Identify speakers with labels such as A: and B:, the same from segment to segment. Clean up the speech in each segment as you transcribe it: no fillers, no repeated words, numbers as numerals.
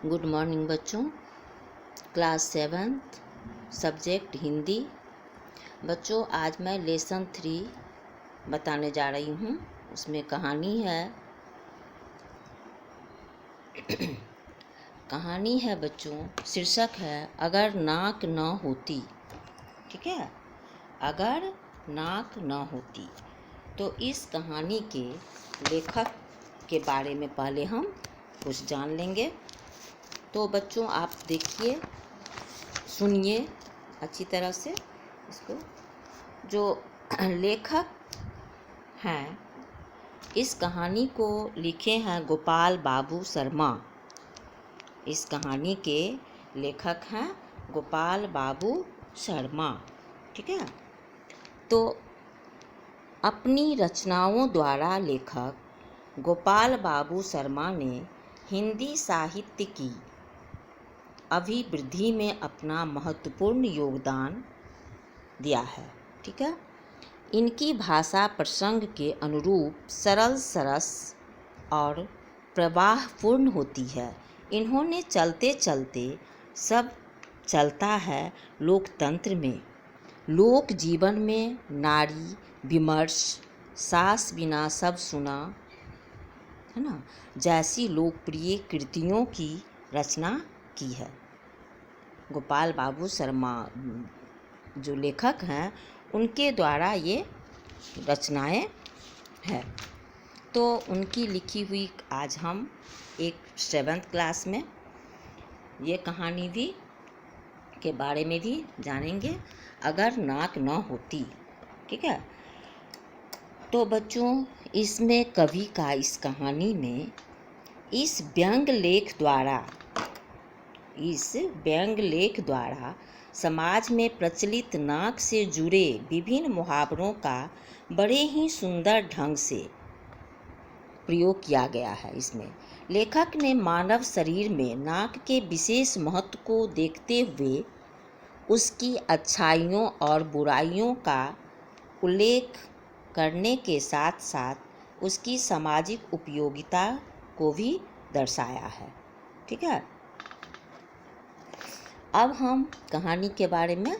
A: Good morning बच्चों। Class 7th subject Hindi. बच्चों आज मैं लेसन 3 बताने जा रही हूँ। उसमें कहानी है कहानी है बच्चों। शीर्षक है अगर नाक न होती। ठीक है, अगर नाक न होती। तो इस कहानी के लेखक के बारे में पहले हम कुछ जान लेंगे। तो बच्चों आप देखिए, सुनिए अच्छी तरह से इसको। जो लेखक हैं इस कहानी को लिखे हैं गोपाल बाबू शर्मा। इस कहानी के लेखक हैं गोपाल बाबू शर्मा। ठीक है, तो अपनी रचनाओं द्वारा लेखक गोपाल बाबू शर्मा ने हिंदी साहित्य की अभिवृद्धि में अपना महत्वपूर्ण योगदान दिया है। ठीक है, इनकी भाषा प्रसंग के अनुरूप सरल सरस और प्रवाहपूर्ण होती है। इन्होंने चलते चलते सब चलता है लोकतंत्र में, लोक जीवन में, नारी विमर्श, सास बिना सब सुना, है ना, जैसी लोकप्रिय कृतियों की रचना की है। गोपाल बाबू शर्मा जो लेखक हैं उनके द्वारा ये रचनाएं हैं। तो उनकी लिखी हुई आज हम एक 7th क्लास में ये कहानी भी के बारे में भी जानेंगे, अगर नाक न होती। ठीक है, तो बच्चों इसमें कवि का इस कहानी में इस व्यंग लेख द्वारा समाज में प्रचलित नाक से जुड़े विभिन्न मुहावरों का बड़े ही सुंदर ढंग से प्रयोग किया गया है। इसमें लेखक ने मानव शरीर में नाक के विशेष महत्व को देखते हुए उसकी अच्छाइयों और बुराइयों का उल्लेख करने के साथ साथ उसकी सामाजिक उपयोगिता को भी दर्शाया है। ठीक है, अब हम कहानी के बारे में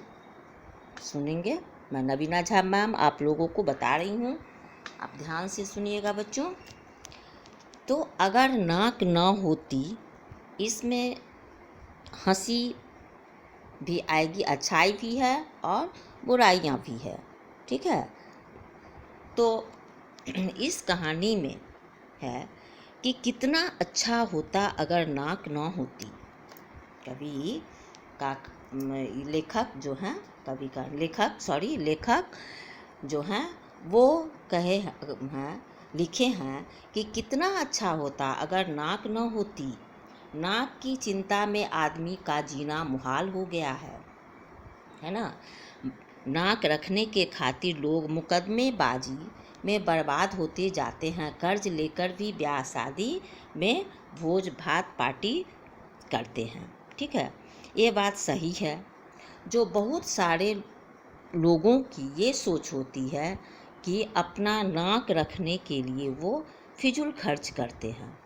A: सुनेंगे। मैं नवीना झा मैम आप लोगों को बता रही हूँ, आप ध्यान से सुनिएगा बच्चों। तो अगर नाक न होती, इसमें हंसी भी आएगी, अच्छाई भी है और बुराइयाँ भी है। ठीक है, तो इस कहानी में है कि कितना अच्छा होता अगर नाक न होती। कवि का लेखक जो हैं, कवि का लेखक जो हैं वो कहे हैं, लिखे हैं कि कितना अच्छा होता अगर नाक न होती। नाक की चिंता में आदमी का जीना मुहाल हो गया है ना। नाक रखने के खातिर लोग मुकदमेबाजी में बर्बाद होते जाते हैं। कर्ज लेकर भी ब्याह शादी में भोज भात पार्टी करते हैं। ठीक है, ये बात सही है। जो बहुत सारे लोगों की ये सोच होती है कि अपना नाक रखने के लिए वो फिजूल खर्च करते हैं।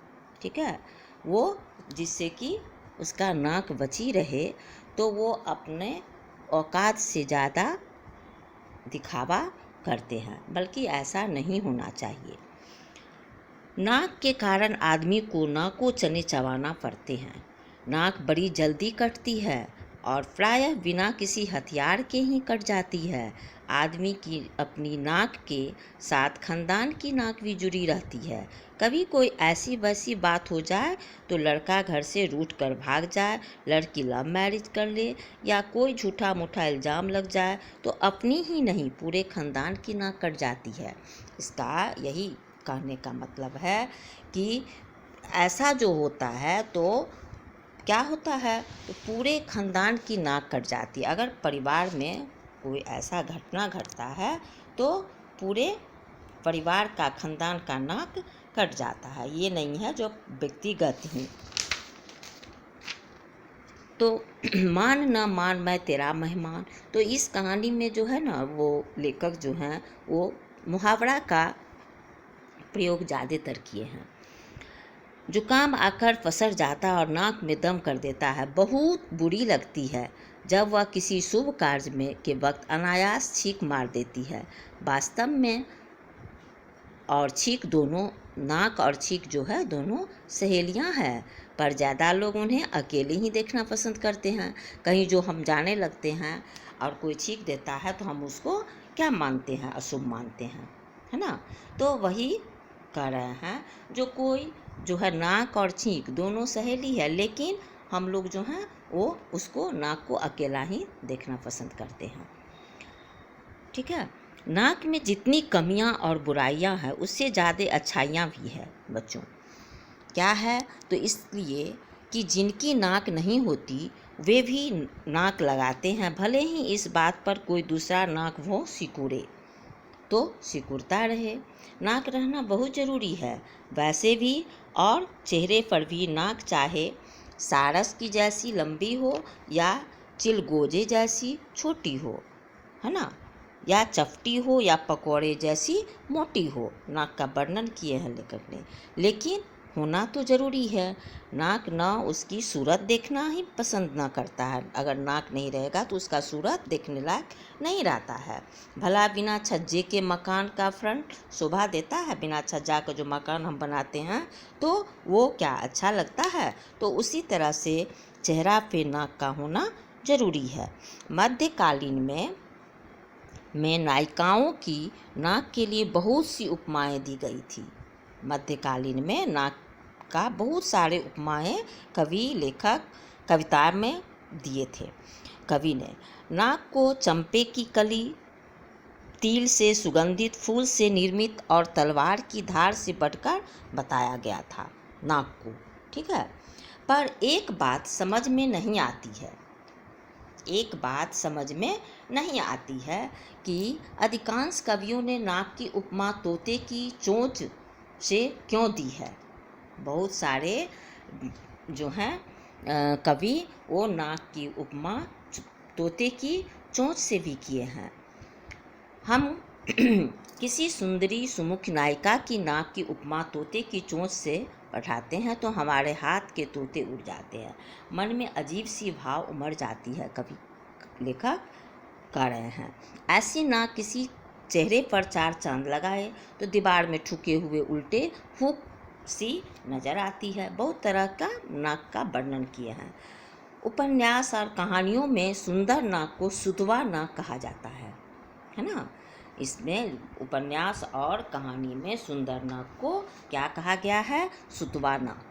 A: ठीक है, वो जिससे कि उसका नाक बची रहे, तो वो अपने औकात से ज़्यादा दिखावा करते हैं, बल्कि ऐसा नहीं होना चाहिए। नाक के कारण आदमी को नाको चने चबाना पड़ते हैं। नाक बड़ी जल्दी कटती है और प्रायः बिना किसी हथियार के ही कट जाती है। आदमी की अपनी नाक के साथ खानदान की नाक भी जुड़ी रहती है। कभी कोई ऐसी वैसी बात हो जाए तो लड़का घर से रूठ कर भाग जाए, लड़की लव मैरिज कर ले, या कोई झूठा मूठा इल्ज़ाम लग जाए तो अपनी ही नहीं पूरे खानदान की नाक कट जाती है। इसका यही कहने का मतलब है कि ऐसा जो होता है तो क्या होता है, तो पूरे खानदान की नाक कट जाती है। अगर परिवार में कोई ऐसा घटना घटता है तो पूरे परिवार का, खानदान का नाक कट जाता है। ये नहीं है जो व्यक्तिगत ही। तो मान न मान मैं तेरा मेहमान। तो इस कहानी में जो है ना, वो लेखक जो हैं वो मुहावरा का प्रयोग ज़्यादातर किए हैं। जुकाम आकर पसर जाता और नाक में दम कर देता है। बहुत बुरी लगती है जब वह किसी शुभ कार्य में के वक्त अनायास छींक मार देती है। वास्तव में और छींक दोनों, नाक और छींक जो है दोनों सहेलियां हैं, पर ज़्यादा लोग उन्हें अकेले ही देखना पसंद करते हैं। कहीं जो हम जाने लगते हैं और कोई छींक देता है तो हम उसको क्या मानते हैं, अशुभ मानते हैं, है ना। तो वही कह रहे हैं, जो कोई जो है नाक और छींक दोनों सहेली है, लेकिन हम लोग जो हैं वो उसको नाक को अकेला ही देखना पसंद करते हैं। ठीक है। नाक में जितनी कमियां और बुराइयां हैं उससे ज़्यादा अच्छाइयां भी है बच्चों। क्या है? तो इसलिए कि जिनकी नाक नहीं होती वे भी नाक लगाते हैं, भले ही इस बात पर कोई दूसरा नाक वो सिकुड़े तो सिकुड़ता रहे। नाक रहना बहुत ज़रूरी है वैसे भी, और चेहरे पर भी नाक चाहे सारस की जैसी लंबी हो या चिलगोजे जैसी छोटी हो, है ना, या चपटी हो या पकौड़े जैसी मोटी हो। नाक का वर्णन किए हैं लेखक ने, लेकिन होना तो ज़रूरी है। नाक ना उसकी सूरत देखना ही पसंद ना करता है। अगर नाक नहीं रहेगा तो उसका सूरत देखने लायक नहीं रहता है। भला बिना छज्जे के मकान का फ्रंट शोभा देता है? बिना छज्जा का जो मकान हम बनाते हैं तो वो क्या अच्छा लगता है? तो उसी तरह से चेहरा पे नाक का होना ज़रूरी है। मध्यकालीन में नायिकाओं की नाक के लिए बहुत सी उपमाएं दी गई थी। मध्यकालीन में नाक का बहुत सारे उपमाएं कवि लेखक कविता में दिए थे। कवि ने नाक को चंपे की कली, तिल से सुगंधित फूल से निर्मित और तलवार की धार से बढ़कर बताया गया था नाक को। ठीक है। पर एक बात समझ में नहीं आती है कि अधिकांश कवियों ने नाक की उपमा तोते की चोंच से क्यों दी है। बहुत सारे जो हैं कवि वो नाक की उपमा तोते की चोंच से भी किए हैं। हम किसी सुंदरी सुमुख नायिका की नाक की उपमा तोते की चोंच से पढ़ाते हैं तो हमारे हाथ के तोते उड़ जाते हैं, मन में अजीब सी भाव उमड़ जाती है। कवि लेखक कह रहे हैं, ऐसी नाक किसी चेहरे पर चार चांद लगाए तो दीवार में ठुके हुए उल्टे फूंक सी नजर आती है। बहुत तरह का नाक का वर्णन किए हैं। उपन्यास और कहानियों में सुंदर नाक को सुतवा नाक कहा जाता है ना। इसमें उपन्यास और कहानी में सुंदर नाक को क्या कहा गया है? सुतवा नाक।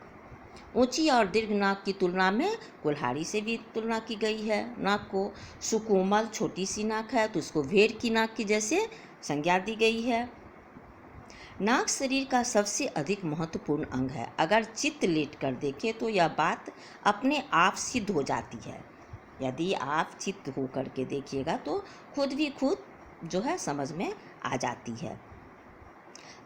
A: ऊंची और दीर्घ नाक की तुलना में कुल्हाड़ी से भी तुलना की गई है नाक को। सुकोमल छोटी सी नाक है तो उसको भेड़ की नाक की जैसे संज्ञा दी गई है। नाक शरीर का सबसे अधिक महत्वपूर्ण अंग है। अगर चित्त लेट कर देखें तो यह बात अपने आप सिद्ध हो जाती है। यदि आप चित्त हो करके देखिएगा तो खुद जो है समझ में आ जाती है।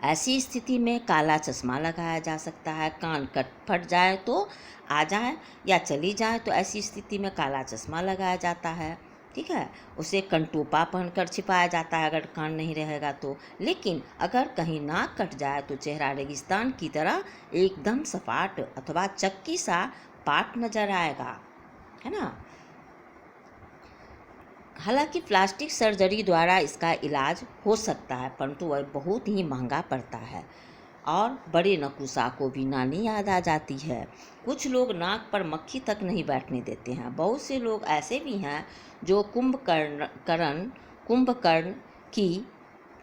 A: ऐसी स्थिति में काला चश्मा लगाया जा सकता है। कान फट जाए तो आ जाए या चली जाए तो ऐसी स्थिति में काला चश्मा लगाया जाता है। ठीक है। उसे कंटोपा पहनकर छिपाया जाता है अगर कान नहीं रहेगा तो। लेकिन अगर कहीं नाक कट जाए तो चेहरा रेगिस्तान की तरह एकदम सपाट अथवा चक्की सा पाट नजर आएगा, है ना। हालांकि प्लास्टिक सर्जरी द्वारा इसका इलाज हो सकता है, परंतु वह बहुत ही महंगा पड़ता है और बड़े नकुसा को भी नानी याद आ जाती है। कुछ लोग नाक पर मक्खी तक नहीं बैठने देते हैं। बहुत से लोग ऐसे भी हैं जो कुंभकर्ण की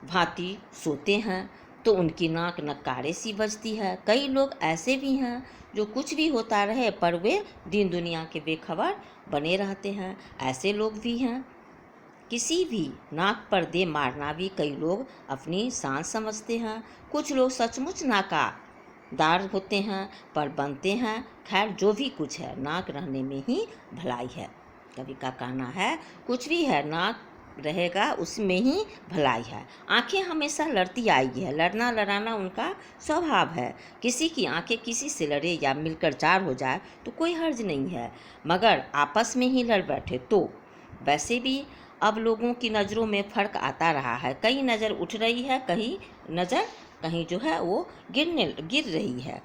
A: भांति सोते हैं तो उनकी नाक नक्कारे सी बजती है। कई लोग ऐसे भी हैं जो कुछ भी होता रहे पर वे दिन दुनिया के बेखबर बने रहते हैं। ऐसे लोग भी हैं। किसी भी नाक पर दे मारना भी कई लोग अपनी शान समझते हैं। कुछ लोग सचमुच नाकादार होते हैं पर बनते हैं। खैर जो भी कुछ है, नाक रहने में ही भलाई है। कवि का कहना है कुछ भी है नाक रहेगा उसमें ही भलाई है। आंखें हमेशा लड़ती आई है, लड़ना लड़ाना उनका स्वभाव है। किसी की आंखें किसी से लड़े या मिलकर चार हो जाए तो कोई हर्ज नहीं है, मगर आपस में ही लड़ बैठे तो। वैसे भी अब लोगों की नज़रों में फ़र्क आता रहा है। कहीं नज़र उठ रही है, कहीं जो है वो गिर रही है।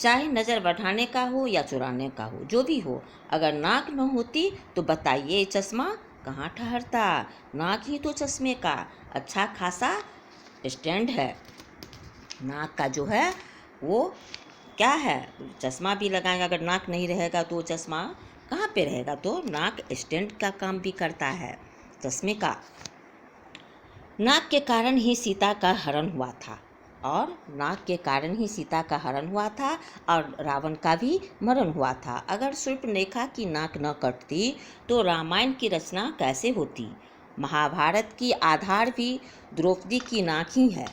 A: चाहे नज़र बढ़ाने का हो या चुराने का हो, जो भी हो, अगर नाक न होती तो बताइए चश्मा कहाँ ठहरता। नाक ही तो चश्मे का अच्छा खासा स्टैंड है। नाक का जो है वो क्या है, चश्मा भी लगाएंगे, अगर नाक नहीं रहेगा तो चश्मा कहाँ पे रहेगा। तो नाक स्टैंड का काम भी करता है चश्मे का। नाक के कारण ही सीता का हरण हुआ था, और नाक के कारण ही सीता का हरण हुआ था और रावण का भी मरण हुआ था। अगर शूर्पणखा की नाक न कटती तो रामायण की रचना कैसे होती। महाभारत की आधार भी द्रौपदी की नाक ही है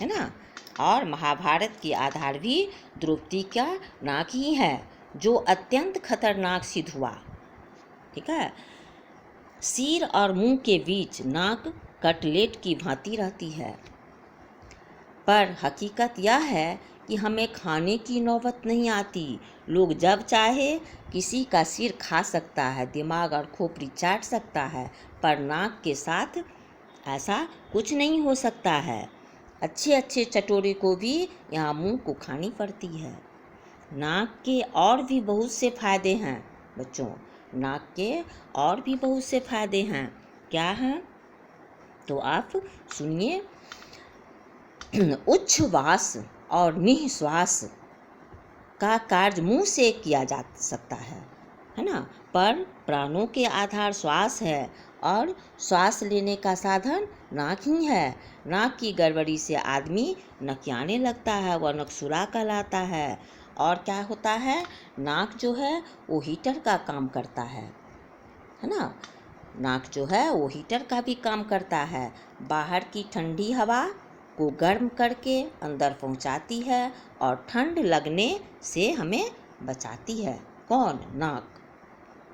A: ना। और महाभारत की आधार भी द्रौपदी का नाक ही है, जो अत्यंत खतरनाक सिद्ध हुआ। ठीक है। सिर और मुंह के बीच नाक कटलेट की भांति रहती है, पर हकीकत यह है कि हमें खाने की नौबत नहीं आती। लोग जब चाहे किसी का सिर खा सकता है, दिमाग और खोपड़ी चाट सकता है, पर नाक के साथ ऐसा कुछ नहीं हो सकता है। अच्छे अच्छे चटोरे को भी यहाँ मुंह को खानी पड़ती है। नाक के और भी बहुत से फायदे हैं बच्चों, नाक के और भी बहुत से फायदे हैं। क्या हैं तो आप सुनिए। उच्छ्वास और निःश्वास का कार्य मुंह से किया जा सकता है ना। पर प्राणों के आधार श्वास है और श्वास लेने का साधन नाक ही है। नाक की गड़बड़ी से आदमी नकियाने लगता है, वह नकसुरा कहलाता है। और क्या होता है, नाक जो है वो हीटर का काम करता है ना। नाक जो है वो हीटर का भी काम करता है। बाहर की ठंडी हवा को गर्म करके अंदर पहुंचाती है और ठंड लगने से हमें बचाती है। कौन? नाक,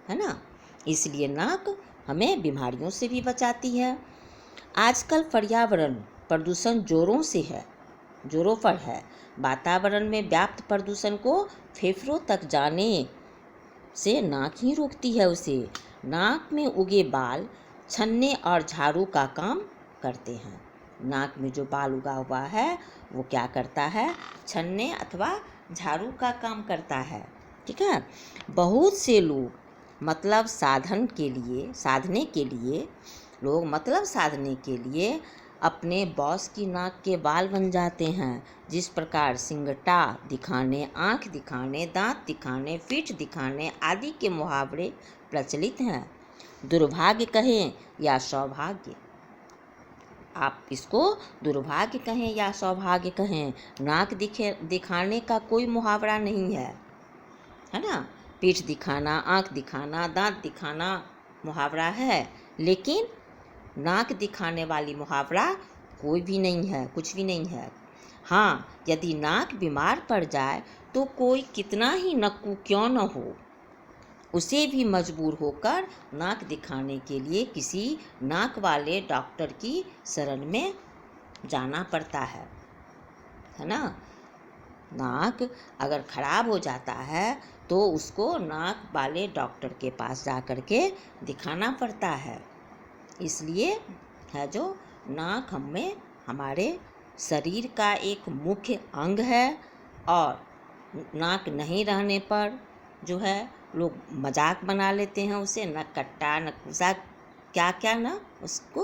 A: है ना। इसलिए नाक हमें बीमारियों से भी बचाती है। आजकल पर्यावरण प्रदूषण जोरों पर है। वातावरण में व्याप्त प्रदूषण को फेफड़ों तक जाने से नाक ही रोकती है उसे। नाक में उगे बाल छन्ने और झाड़ू का काम करते हैं। नाक में जो बाल उगा हुआ है वो क्या करता है, छन्ने अथवा झाड़ू का काम करता है। ठीक है। बहुत से लोग मतलब साधने के लिए अपने बॉस की नाक के बाल बन जाते हैं। जिस प्रकार सिंगटा दिखाने, आँख दिखाने, दांत दिखाने, पीठ दिखाने आदि के मुहावरे प्रचलित हैं। दुर्भाग्य कहें या सौभाग्य, आप इसको दुर्भाग्य कहें या सौभाग्य कहें, नाक दिखाने का कोई मुहावरा नहीं है ना। पीठ दिखाना, आँख दिखाना, दांत दिखाना मुहावरा है, लेकिन नाक दिखाने वाली मुहावरा कोई भी नहीं है, कुछ भी नहीं है। हाँ, यदि नाक बीमार पड़ जाए तो कोई कितना ही नक्कू क्यों न हो, उसे भी मजबूर होकर नाक दिखाने के लिए किसी नाक वाले डॉक्टर की शरण में जाना पड़ता है ना। नाक अगर खराब हो जाता है तो उसको नाक वाले डॉक्टर के पास जा कर के दिखाना पड़ता है। इसलिए है जो नाक हमें हमारे शरीर का एक मुख्य अंग है, और नाक नहीं रहने पर जो है लोग मजाक बना लेते हैं उसे, नकट्टा नकुसा क्या क्या ना उसको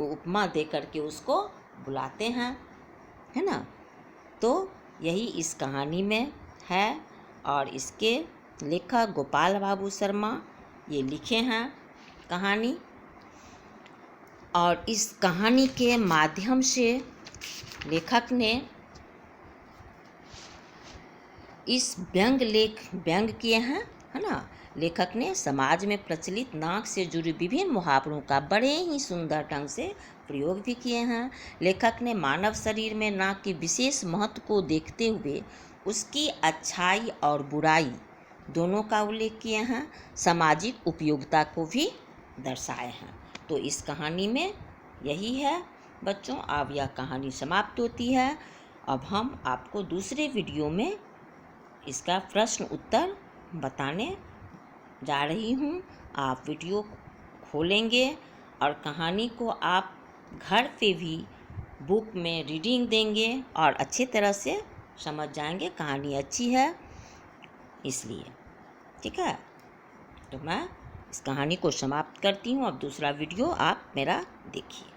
A: उपमा दे करके उसको बुलाते हैं, है ना। तो यही इस कहानी में है, और इसके लेखक गोपाल बाबू शर्मा ये लिखे हैं कहानी। और इस कहानी के माध्यम से लेखक ने इस व्यंग किए हैं, है ना। लेखक ने समाज में प्रचलित नाक से जुड़ी विभिन्न मुहावरों का बड़े ही सुंदर ढंग से प्रयोग भी किए हैं। लेखक ने मानव शरीर में नाक के विशेष महत्व को देखते हुए उसकी अच्छाई और बुराई दोनों का उल्लेख किए हैं। सामाजिक उपयोगिता को भी दर्शाए हैं। तो इस कहानी में यही है बच्चों। अब यह कहानी समाप्त होती है। अब हम आपको दूसरे वीडियो में इसका प्रश्न उत्तर बताने जा रही हूँ। आप वीडियो खोलेंगे और कहानी को आप घर पे भी बुक में रीडिंग देंगे और अच्छी तरह से समझ जाएंगे कहानी अच्छी है इसलिए। ठीक है, तो मैं इस कहानी को समाप्त करती हूँ। अब दूसरा वीडियो आप मेरा देखिए।